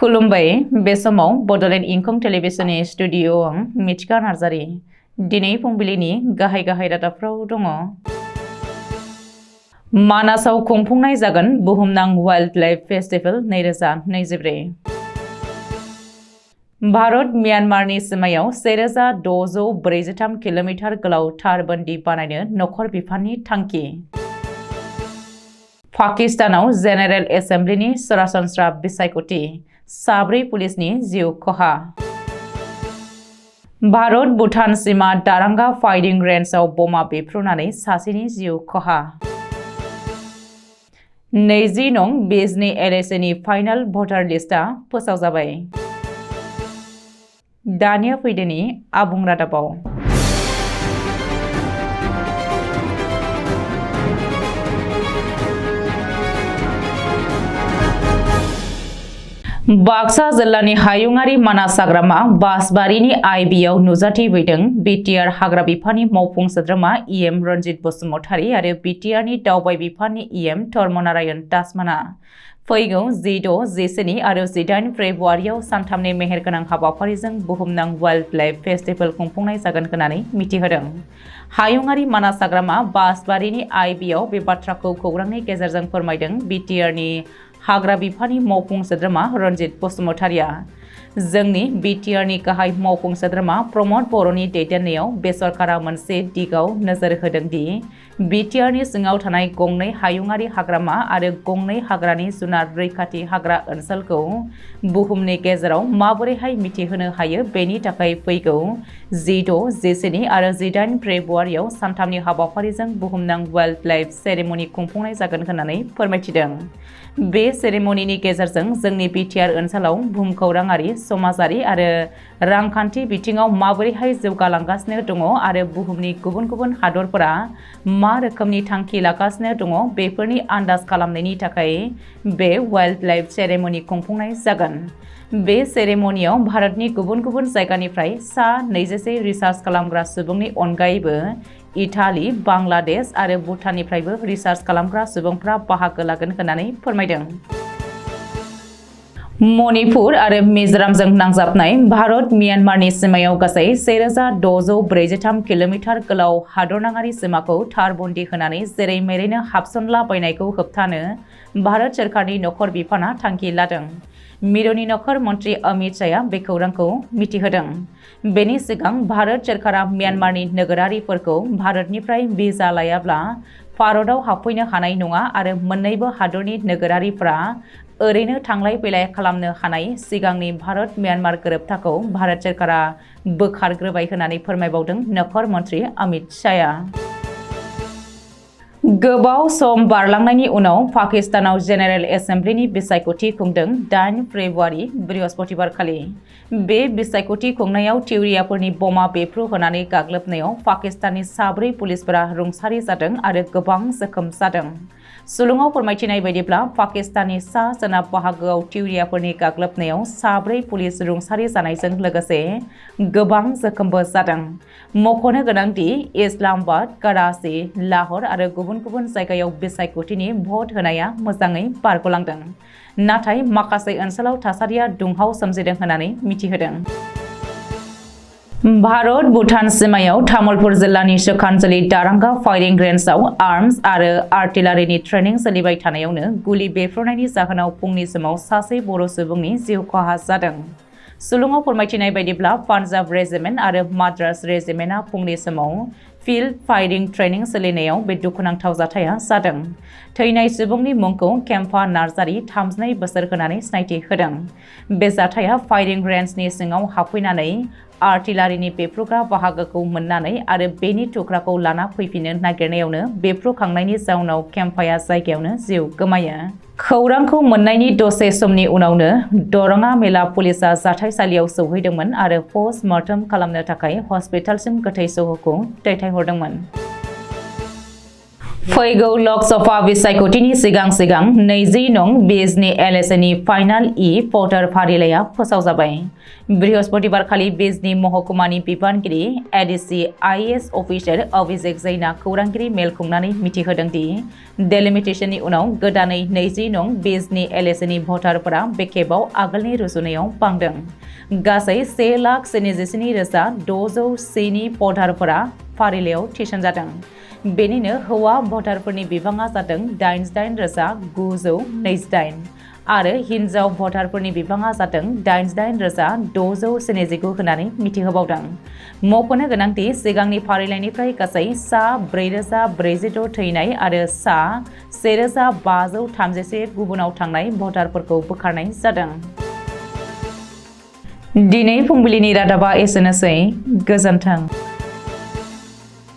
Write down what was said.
खुलुमबाय बे समाव बडोलेण्ड इंखं टेलिभिजननि स्टुडिअ आं मिथिका नार्जारी दिनै फुंबिलिनि गाहाय रादाबफ्राव दङ। मानासाव खुंफुंनाय जागोन बुहुमनां वाइल्ड लाइफ फेस्टिवल 2024। भारत म्यानमारनि सिमायाव 1643 किल'मिटार गोलाव थारबन्दि बानायनो नखर बिफाननि थांखि। पाकिस्तानाव जेनेरेल एसेम्बलिनि सरासनस्रा बिसायख'थि 4 पुलिसनि जिउ खहा। भारत भुटान सीमा दारांगा फायरिं रेन्जआव बमा बेफ्रुनानै सासेनि जिउ खहा। 20 नं बिजनी एलएसएनि फाइनाल भटार लिस्टआ फोसावजाबाय। दानिया फैदोनि आबुं रादाबाव। बाक्सा जिल्लानि हायुङारि मानास हाग्रामा बासबारिनि आइबिआव नुजाथिफैदों बिटिआर हाग्रा बिफाननि मावफुं सोद्रोमा इएम रन्जित बसुमतारी आरो बिटिआरनि दावबाय बिफाननि इएम धर्मनारायण दासमाना फैगौ 16, 17 आरो 18 फेब्रुवारियाव सानथामनि मेहेरगोनां हाबाफारिजों बुहुमनां वाइल्ड लाइफ फेस्टिवल खुंफुंनाय जागोन होननानै मिथिहोदों। हायुङारि मानास हाग्रामा बासबारिनि आइबिआव बे बाथ्राखौ खौरांनि गेजेरजों फोरमायदों बिटिआरनि हाग्रा बिफाननि मावफुं सोद्रोमा रन्जित बसुमतारिया। जोंनि बिटिआरनि गाहाय मावफुं सोद्रोमा प्रमद बर'नि दैदेननायाव बे सरकारा मोनसे दिगाव नोजोर होदों दि बिटिआरनि सिङाव थानाय गंनै हायुङारि हाग्रामा आरो गंनै हाग्रानि जुनार रैखाथि हाग्रा ओनसोलखौ बुहुमनि गेजेराव माबोरैहाय मिथिहोनो हायो बेनि थाखाय फैगौ 16, 17 आरो 18 फेब्रुवारियाव सानथामनि हाबाफारिजों बुहुमनां वाइल्ड लाइफ सेरेमनि खुंफुंनाय जागोन होननानै फोरमायथिदों। बे सेरेमनिनि गेजेरजों जोंनि बिटिआर ओनसोलाव भुमखौराङारि, समाजारि आरो रांखान्थि बिथिङाव माबोरैहाय जौगालांगासिनो दङ आरो बुहुमनि गुबुन गुबुन हादरफोरा मा रोखोमनि थांखि लागासिनो दङ बेफोरनि आन्दाज खालामनायनि थाखाय बे वाइल्ड लाइफ सेरेमनि खुंफुंनाय जागोन। बे सेरेमनियाव भारतनि गुबुन गुबुन जायगानिफ्राय सा 21 रिसार्च खालामग्रा सुबुंनि अनगायैबो इटाली, बांलादेश आरो भुटाननिफ्रायबो रिसार्च खालामग्रा सुबुंफ्रा बाहागो लागोन होननानै फोरमायदों। मणिपुर आरो मिजोरामजों नांजाबनाय भारत म्यानमारनि सिमायाव गासै 1643 किल'मिटार गोलाव हादरनाङारि सिमाखौ थारबन्दि होनानै जेरै मेरैनो हाबसनलाबायनायखौ होबथानो भारत सोरखारनि नखर बिफाना थांखि लादों। मिरुनि नखर मन्त्रि अमित शाहआ बे खौरांखौ मिथिहोदों। बेनि सिगां भारत सोरखारा म्यानमारनि नोगोरारिफोरखौ भारतनिफ्राय भिजा लायाब्ला भारतआव हाबफैनो हानाय नङा आरो मोन्नैबो हादरनि नोगोरारिफोरा ओरैनो थांलाय फैलाय खालामनो हानाय सिगांनि भारत म्यानमार गोरोबथाखौ भारत सोरखारा बोखारग्रोबाय होननानै फोरमायबावदों नखर मन्त्रि अमित शाहआ। गोबाव सम बारलांनायनि उनाव पाकिस्तानाव जेनेरेल एसेम्बलिनि बिसायख'थि खुंदों 8 फेब्रुवारि बृहस्पतिबार खालि। बे बिसायख'थि खुंनायाव थिउरियाफोरनि बमा बेफ्रु होनानै गाग्लोबनायाव पाकिस्ताननि 4 पुलिसफोरा रुंसारि जादों आरो गोबां जोखोम जादों। सुलुङाव फोरमायथिनाय बायदिब्ला पाकिस्ताननि सा सोनाब बाहागोआव थिउरियाफोरनि गाग्लोबनायाव 4 पुलिस रुंसारि जानायजों लोगोसे गोबां जोखोमबो जादों। मख'नो गोनांदि इस्लामाबाद, कराची, लाहौर आरो गुबुन गुबुन जायगायाव बिसायख'थिनि भट होनाया मोजाङै बारग'लांदों, नाथाय माखासे ओनसोलाव थासारिया दुंहाव सोमजिदों होननानै मिथिहोदों। भारत भुटान सीमायाव तामुलपुर जिल्लानि सोखानजलि दारांगा फायरिं रेन्जआव आर्म्स आरो आर्टिलारिनि ट्रेनिं सोलिबाय थानायावनो गुलि बेफ्रुनायनि जाहोनाव फुंनि समाव सासे बर' सुबुंनि जिउ खहा जादों। सुलुङाव फोरमायथिनाय बायदिब्ला पान्जाब रेजिमेन्ट आरो माद्रास रेजिमेन्टआ फुंनि समाव फिल्ड फायरिं ट्रेनिं सोलिनायाव बे दुखुनांथाव जाथाया जादों। थैनाय सुबुंनि मुंखौ केम्पा नार्जारी 32 बोसोर होनानै सिनायथि होदों। बे जाथाया फायरिं रेन्जनि सिङाव हाबफैनानै आर्टिलारिनि बेफ्रुग्रा बाहागोखौ मोननानै आरो बेनि थुख्राखौ लाना फैफिननो नागिरनायावनो बेफ्रुखांनायनि जाउनाव केम्पाया जायगायावनो जिउ गोमायो। खौरांखौ मोननायनि दसे समनि उनावनो दरङा मेला पुलिसआ जाथायसालियाव सौहैदोंमोन आरो पस्ट मर्टम खालामनो थाखाय हस्पिटालसिम गोथै सह'खौ दैथायहरदोंमोन। फैगौ लकसभा बिसायख'थिनि सिगां 20 नं बिजनि एलएसएनि फाइनाल भटार फारिलाइया फोसावजाबाय। बृहस्पतिबारखालि बिजनि महकुमानि बिबानगिरि एडिसि आईएएस अफिसार अभिषेक जैनआ खौरांगिरि मेल खुंनानै मिथिहोदों दि डेलिमिटेशननि उनाव गोदानै 20 नं बिजनि एलएसएनि भटारफोरा बे खेबाव आगोलनि रुजुनायाव बांदों। गासै 1,77,601 भटारफोरा फारिलाइयाव थिसनजादों। बेनिनो हौवा भटारफोरनि बिबाङा जादों 88,928 आरो हिन्जाव भटारफोरनि बिबाङा जादों 88,619 होननानै मिथिहोबावदों। मख'नो गोनांदि सिगांनि फारिलाइनिफ्राय गासै सा 4,046 थैनाय आरो सा 1,531 गुबुनाव थांनाय भटारफोरखौ बोखारनाय जादों। दिनै फुंबिलिनि रादाबा एसेनोसै। गोजोन्थों।